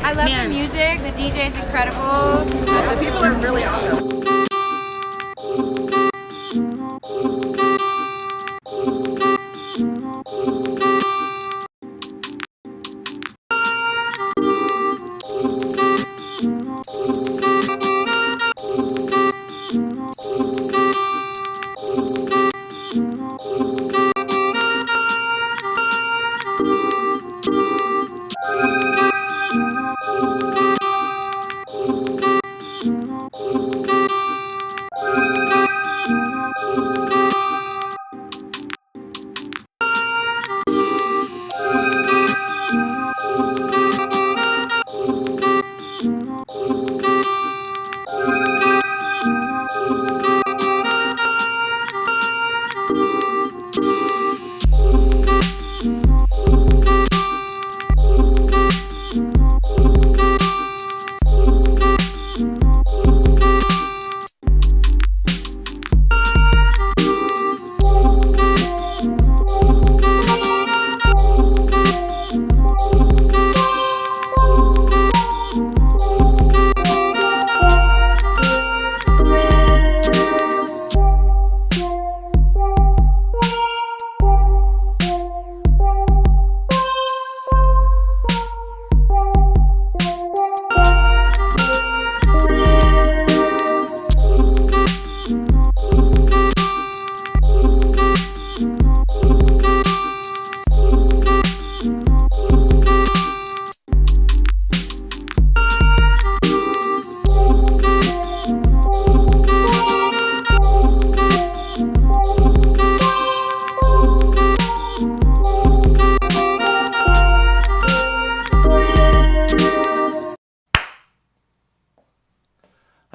I love the music. The DJ is incredible. The people are really awesome.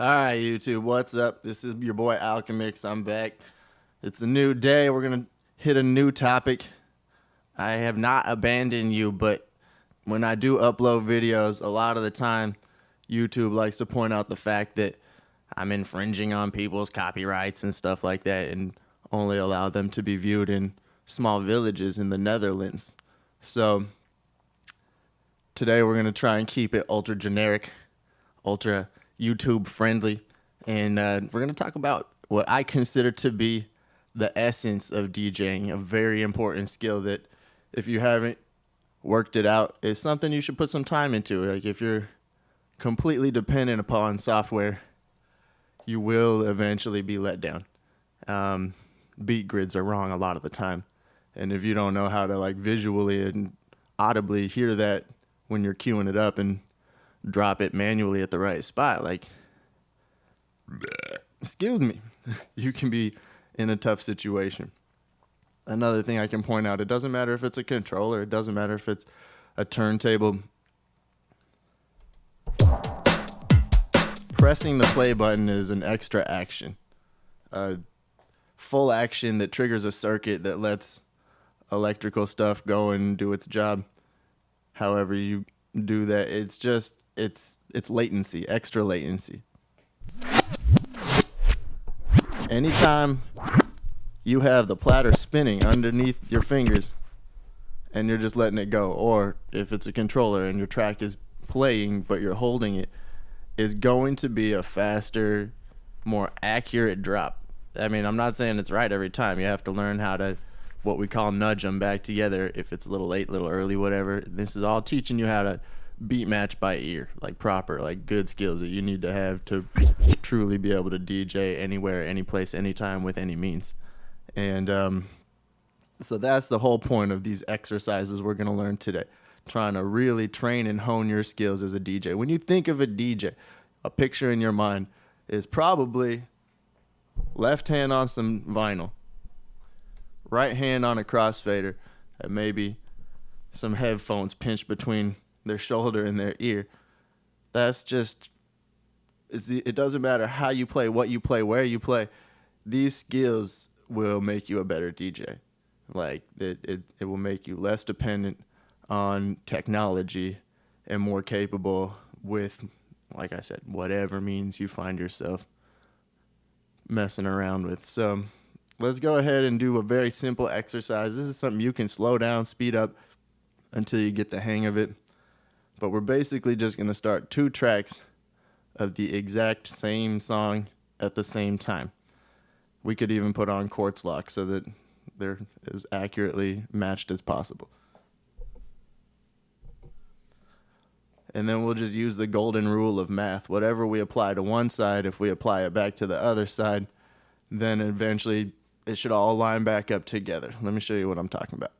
Alright, YouTube, what's up? This is your boy Alchemix. I'm back. It's a new day. We're going to hit a new topic. I have not abandoned you, but when I do upload videos, a lot of the time, YouTube likes to point out the fact that I'm infringing on people's copyrights and stuff like that and only allow them to be viewed in small villages in the Netherlands. So today we're going to try and keep it ultra generic, ultra YouTube friendly, and we're going to talk about what I consider to be the essence of DJing, a very important skill that if you haven't worked it out is something you should put some time into. Like if you're completely dependent upon software, you will eventually be let down. Beat grids are wrong a lot of the time, and if you don't know how to like visually and audibly hear that when you're queuing it up and drop it manually at the right spot, like, excuse me, you can be in a tough situation. Another thing I can point out, it doesn't matter if it's a controller, it doesn't matter if it's a turntable. Pressing the play button is an extra action, a full action that triggers a circuit that lets electrical stuff go and do its job. However you do that, it's just it's latency, extra latency. Anytime you have the platter spinning underneath your fingers and you're just letting it go, or if it's a controller and your track is playing but you're holding it, is going to be a faster, more accurate drop. I mean, I'm not saying it's right every time. You have to learn how to, what we call, nudge them back together if it's a little late, a little early, whatever. This is all teaching you how to beat match by ear, like proper, like good skills that you need to have to truly be able to DJ anywhere, any place, anytime, with any means. And so that's the whole point of these exercises we're going to learn today, trying to really train and hone your skills as a DJ. When you think of a DJ, a picture in your mind is probably left hand on some vinyl, right hand on a crossfader, and maybe some headphones pinched between their shoulder and their ear. That's just, it doesn't matter how you play, what you play, where you play. These skills will make you a better DJ. Like it will make you less dependent on technology and more capable with, like I said, whatever means you find yourself messing around with. So let's go ahead and do a very simple exercise. This is something you can slow down, speed up until you get the hang of it. But we're basically just going to start 2 tracks of the exact same song at the same time. We could even put on quartz lock so that they're as accurately matched as possible. And then we'll just use the golden rule of math. Whatever we apply to one side, if we apply it back to the other side, then eventually it should all line back up together. Let me show you what I'm talking about.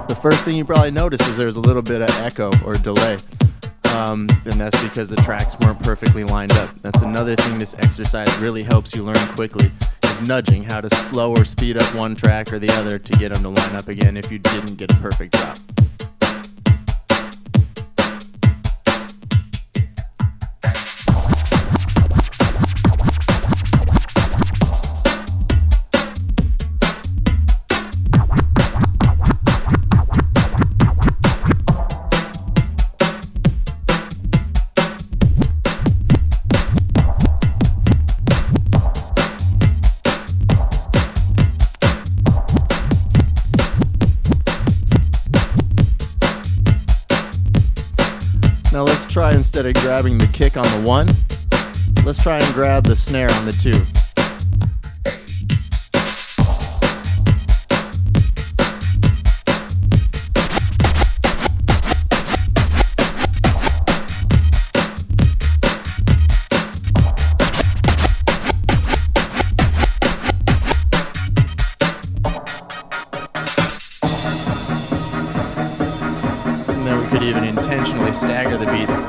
The first thing you probably notice is there's a little bit of echo or delay. And that's because the tracks weren't perfectly lined up. That's another thing this exercise really helps you learn quickly, is nudging, how to slow or speed up one track or the other to get them to line up again if you didn't get a perfect drop. Now let's try, instead of grabbing the kick on the 1, let's try and grab the snare on the 2. And then we could even intentionally stagger the beats.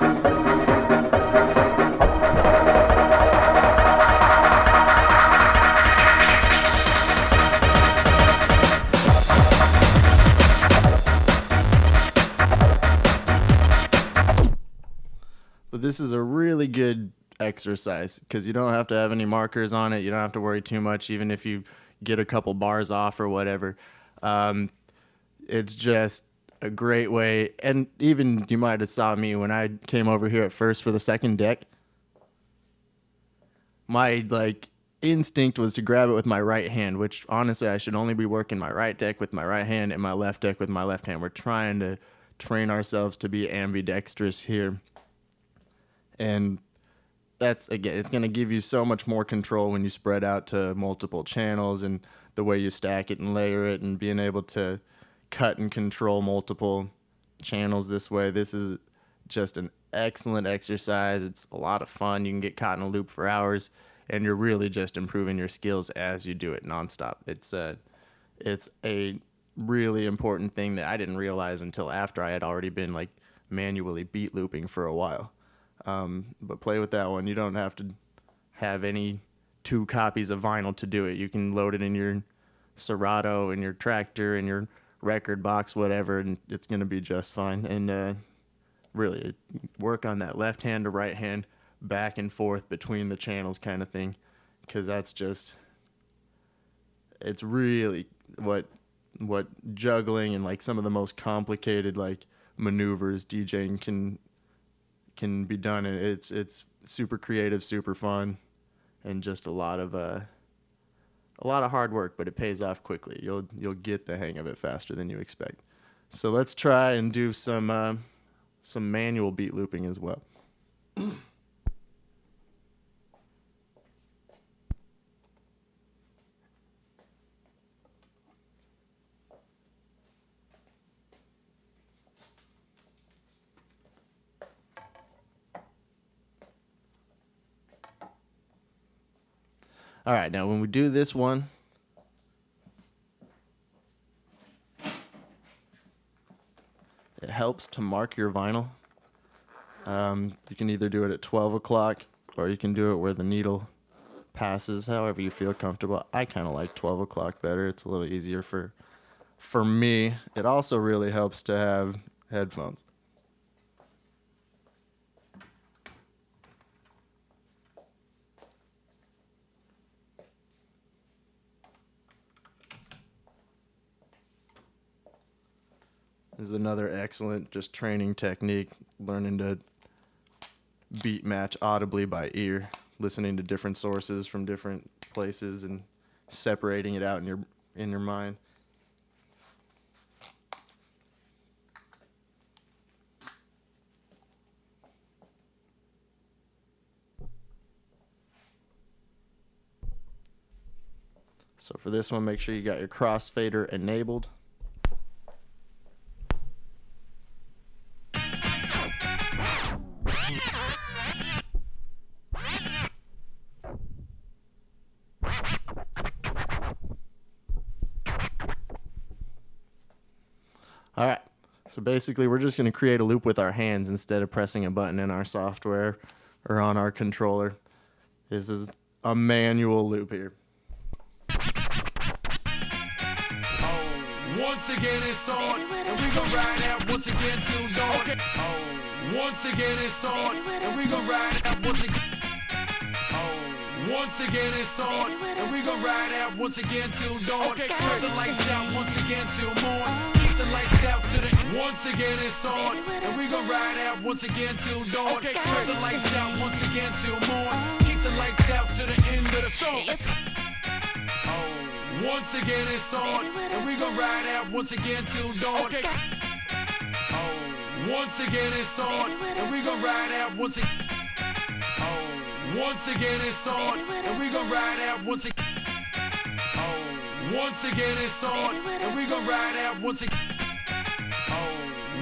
But this is a really good exercise because you don't have to have any markers on it. You don't have to worry too much, even if you get a couple bars off or whatever. It's just a great way. And even you might have saw me when I came over here at first for the second deck. My instinct was to grab it with my right hand, which honestly I should only be working my right deck with my right hand and my left deck with my left hand. We're trying to train ourselves to be ambidextrous here. And that's, again, it's going to give you so much more control when you spread out to multiple channels, and the way you stack it and layer it and being able to cut and control multiple channels this way. This is just an excellent exercise. It's a lot of fun. You can get caught in a loop for hours, and you're really just improving your skills as you do it nonstop. It's a really important thing that I didn't realize until after I had already been manually beat looping for a while. But play with that one. You don't have to have any 2 copies of vinyl to do it. You can load it in your Serato, in your tractor, in your record box, whatever, and it's going to be just fine. And really work on that left hand to right hand, back and forth between the channels kind of thing, because that's just, it's really what juggling and some of the most complicated maneuvers DJing can be done. And it's super creative, super fun, and just a lot of hard work, but it pays off quickly. You'll get the hang of it faster than you expect. So let's try and do some manual beat looping as well. All right, now when we do this one, it helps to mark your vinyl. You can either do it at 12 o'clock or you can do it where the needle passes, however you feel comfortable. I kind of like 12 o'clock better. It's a little easier for me. It also really helps to have headphones. is another excellent just training technique, learning to beat match audibly by ear, listening to different sources from different places and separating it out in your mind. So for this one, make sure you got your crossfader enabled. All right, so basically we're just going to create a loop with our hands instead of pressing a button in our software or on our controller. This is a manual loop here. Once again it's on, and we gon' ride out once again till dawn. Okay. Once again it's on, and we gon' ride out once again. Once again it's on, and we gon' ride out once again till dawn. Okay. Turn the lights out once again till morn. Keep the lights out to the. Once again it's on, and we gon' ride out once again till dawn. Okay. Turn the lights out once again till morn. Keep the lights out to the end of the song. Once again it's on, and we gon' ride out once again till dawn. Okay. Once again it's on, and we gon' ride out once again. Once again it's on, and we gon' ride out once again. Once again it's on, and we gon' ride out once again.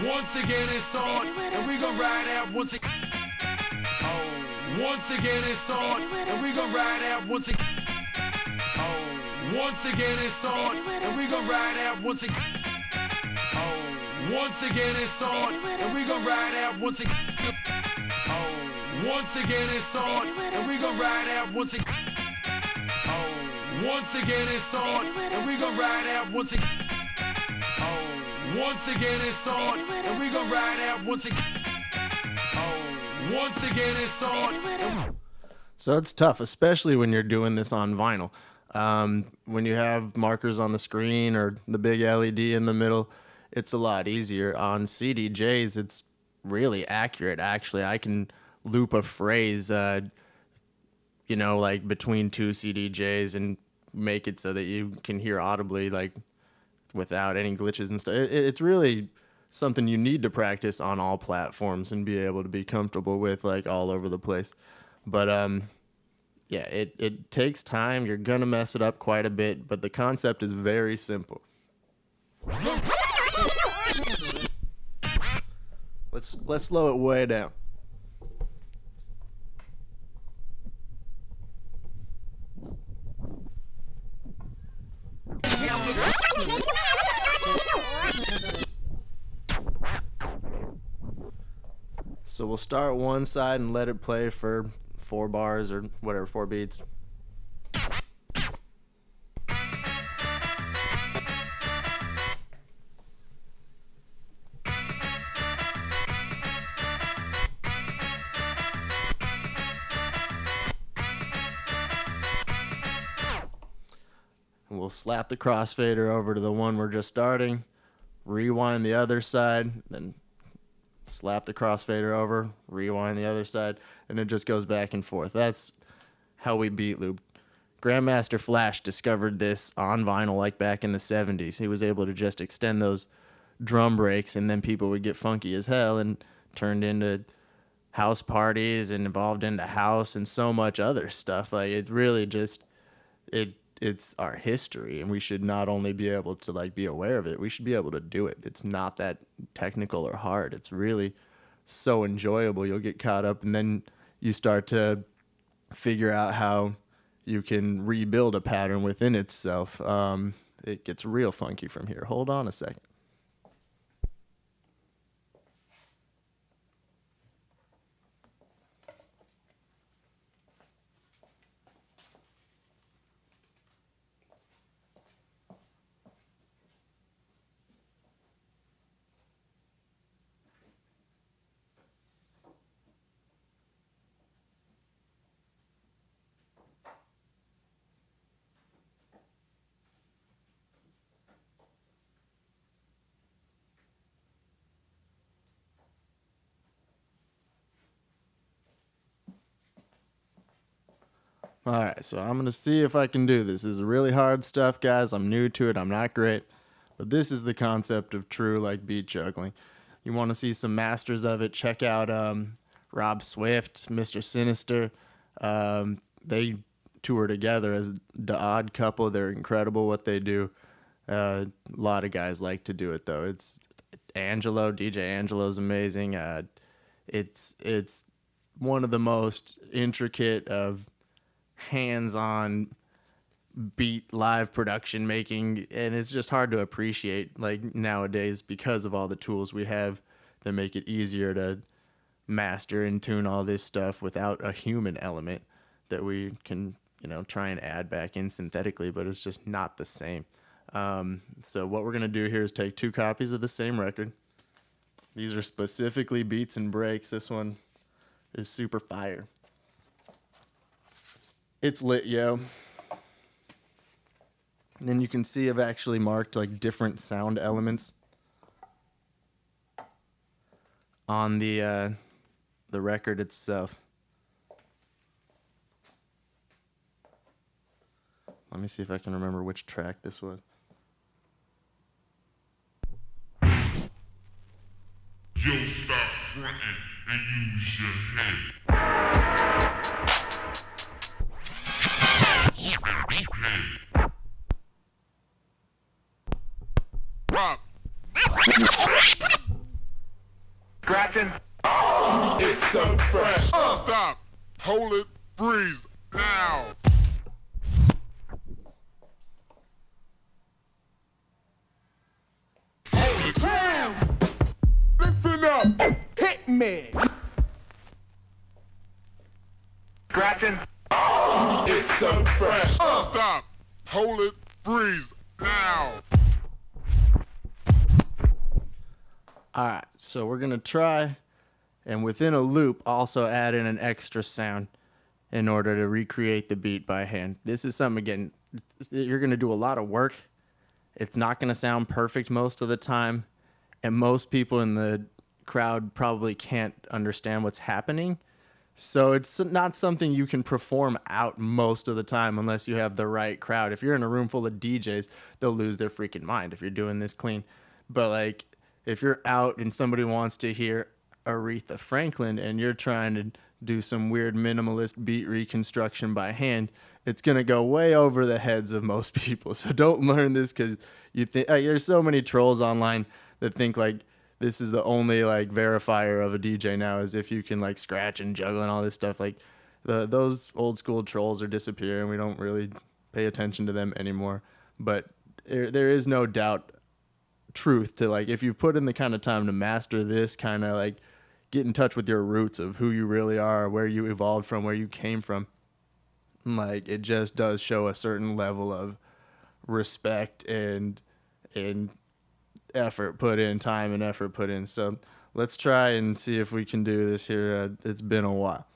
Once again it's on, and we gon' ride out once again. Once again it's on, and we gon' ride out once again. Once again it's on, and we gon' ride out once again. Once again it's on, and we gon' ride out once again. Once again it's on, and we gon' ride out once again. Once again it's on, and we gon' ride out once again. Once again it's on, and we gon' ride out once again. Once again it's on. So it's tough, especially when you're doing this on vinyl. When you have markers on the screen or the big LED in the middle, it's a lot easier. On CDJs, it's really accurate. Actually, I can loop a phrase, like between two CDJs and make it so that you can hear audibly, like without any glitches and stuff. It's really something you need to practice on all platforms and be able to be comfortable with, like all over the place. But yeah, it takes time. You're gonna mess it up quite a bit, but the concept is very simple. Let's slow it way down. So we'll start one side and let it play for 4 bars or whatever, 4 beats. And we'll slap the crossfader over to the one we're just starting, rewind the other side, then slap the crossfader over, rewind the other side, and it just goes back and forth. That's how we beat loop. Grandmaster Flash discovered this on vinyl like back in the 70s. He was able to just extend those drum breaks, and then people would get funky as hell and turned into house parties and evolved into house and so much other stuff. Like, it really just, it's our history, and we should not only be able to like be aware of it, we should be able to do it. It's not that technical or hard. It's really so enjoyable. You'll get caught up, and then you start to figure out how you can rebuild a pattern within itself. It gets real funky from here. Hold on a second. All right, so I'm going to see if I can do this. This is really hard stuff, guys. I'm new to it. I'm not great. But this is the concept of true like beat juggling. You want to see some masters of it, check out Rob Swift, Mr. Sinister. They tour together as the odd couple. They're incredible what they do. A lot of guys like to do it, though. It's Angelo, DJ Angelo's amazing. It's one of the most intricate of hands-on beat live production making, and it's just hard to appreciate like nowadays because of all the tools we have that make it easier to master and tune all this stuff without a human element that we can, try and add back in synthetically, but it's just not the same. So what we're going to do here is take 2 copies of the same record. These are specifically beats and breaks. This one is super fire. It's lit, yo. And then you can see I've actually marked like different sound elements on the record itself. Let me see if I can remember which track this was. Yo, stop fronting and use your head. Rock. Scratching. It's so fresh. Stop. Hold it. Freeze. Now. Hold it. Damn. Listen up. Hit me. Scratching. It's so fresh. Stop. Hold it. Freeze. Now. All right, so we're going to try, and within a loop, also add in an extra sound in order to recreate the beat by hand. This is something, again, you're going to do a lot of work. It's not going to sound perfect most of the time, and most people in the crowd probably can't understand what's happening. So it's not something you can perform out most of the time unless you have the right crowd. If you're in a room full of DJs, they'll lose their freaking mind if you're doing this clean. But like, if you're out and somebody wants to hear Aretha Franklin and you're trying to do some weird minimalist beat reconstruction by hand, it's going to go way over the heads of most people. So don't learn this because you think there's so many trolls online that think like this is the only like verifier of a DJ now, as if you can like scratch and juggle and all this stuff. Like those old school trolls are disappearing. We don't really pay attention to them anymore. But there is no doubt truth to like, if you've put in the kind of time to master this, kind of like get in touch with your roots of who you really are, where you evolved from, where you came from. Like it just does show a certain level of respect and effort put in, time and effort put in. So let's try and see if we can do this here. It's been a while.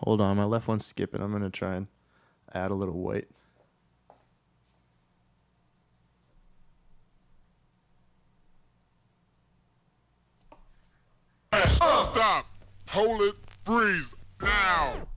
Hold on, my left one's skipping. I'm going to try and add a little weight. Stop. Hold it. Freeze. Now.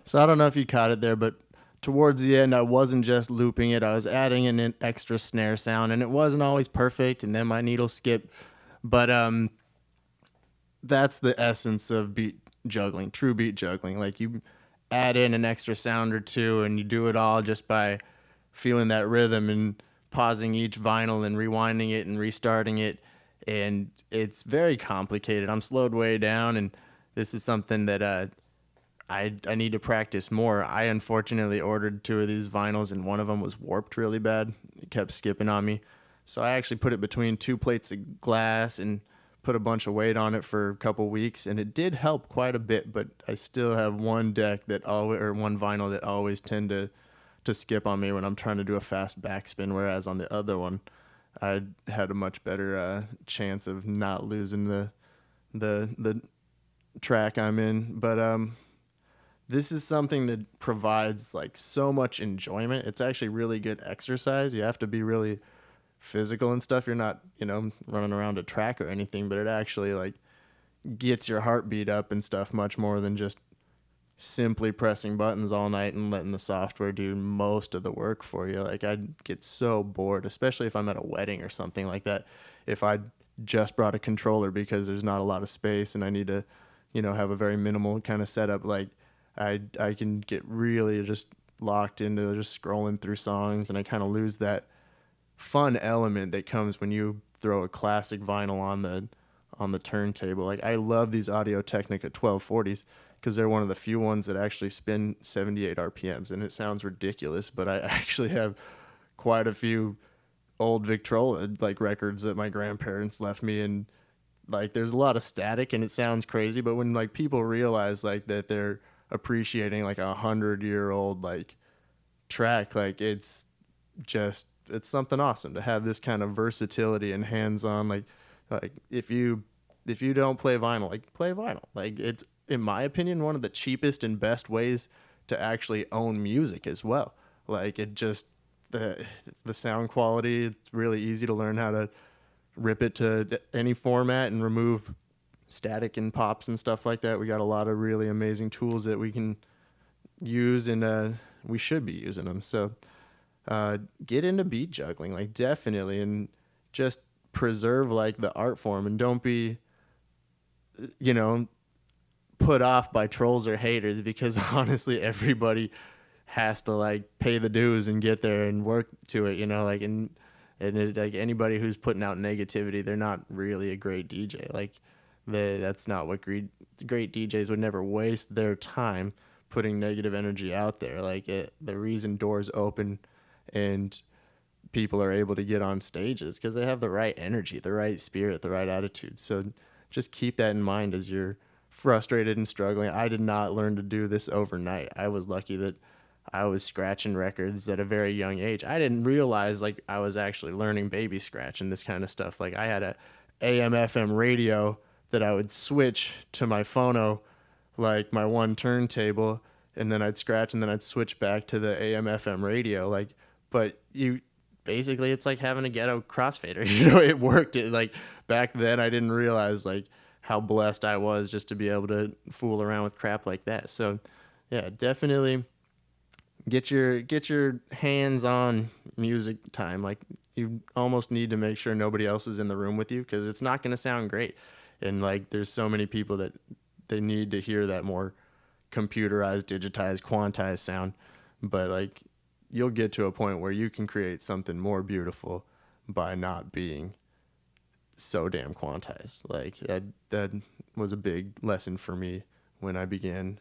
So I don't know if you caught it there, but towards the end, I wasn't just looping it. I was adding in an extra snare sound, and it wasn't always perfect, and then my needle skipped. But that's the essence of beat juggling, true beat juggling. Like, you add in an extra sound or two, and you do it all just by feeling that rhythm and pausing each vinyl and rewinding it and restarting it. And it's very complicated. I'm slowed way down, and this is something that I need to practice more. I unfortunately ordered 2 of these vinyls, and one of them was warped really bad. It kept skipping on me. So I actually put it between 2 plates of glass and put a bunch of weight on it for a couple weeks, and it did help quite a bit, but I still have one vinyl that always tend to skip on me when I'm trying to do a fast backspin, whereas on the other one, I had a much better chance of not losing the track I'm in. But this is something that provides like so much enjoyment. It's actually really good exercise. You have to be really physical and stuff. You're not, running around a track or anything, but it actually like gets your heartbeat up and stuff much more than just simply pressing buttons all night and letting the software do most of the work for you. Like, I'd get so bored, especially if I'm at a wedding or something like that. If I just brought a controller because there's not a lot of space and I need to, have a very minimal kind of setup, like I can get really just locked into just scrolling through songs, and I kind of lose that fun element that comes when you throw a classic vinyl on the turntable. Like, I love these Audio-Technica 1240s because they're one of the few ones that actually spin 78 RPMs, and it sounds ridiculous, but I actually have quite a few old Victrola like records that my grandparents left me, and like there's a lot of static and it sounds crazy, but when like people realize like that they're appreciating like 100-year-old like track, like it's something awesome to have this kind of versatility and hands-on. Like if you don't play vinyl, like play vinyl. Like, it's, in my opinion, one of the cheapest and best ways to actually own music as well. Like, it just, the sound quality, it's really easy to learn how to rip it to any format and remove static and pops and stuff like that. We got a lot of really amazing tools that we can use, and we should be using them. So get into beat juggling, like, definitely, and just preserve like the art form, and don't be put off by trolls or haters, because honestly everybody has to like pay the dues and get there and work to it, like, and like anybody who's putting out negativity, they're not really a great DJ. Like, that's not what great DJs would never waste their time putting negative energy out there. Like, the reason doors open and people are able to get on stages because they have the right energy, the right spirit, the right attitude. So just keep that in mind as you're frustrated and struggling. I did not learn to do this overnight. I was lucky that I was scratching records at a very young age. I didn't realize like I was actually learning baby scratch and this kind of stuff. Like, I had a AM FM radio that I would switch to my phono, like my one turntable, and then I'd scratch, and then I'd switch back to the AM FM radio. Like, but basically it's like having a ghetto crossfader. It worked. Like, back then I didn't realize like how blessed I was just to be able to fool around with crap like that. So yeah, definitely get your hands on music time. Like, you almost need to make sure nobody else is in the room with you, because it's not going to sound great. And like, there's so many people that they need to hear that more computerized, digitized, quantized sound. But like, you'll get to a point where you can create something more beautiful by not being so damn quantized. Like, that was a big lesson for me when I began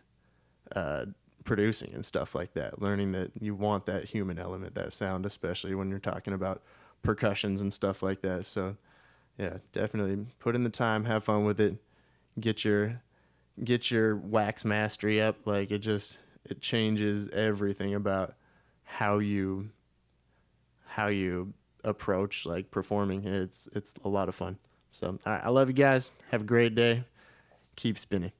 producing and stuff like that, learning that you want that human element, that sound, especially when you're talking about percussions and stuff like that. So yeah, definitely put in the time, have fun with it, get your wax mastery up. Like, it changes everything about how you approach like performing. It's a lot of fun. So all right, I love you guys. Have a great day. Keep spinning.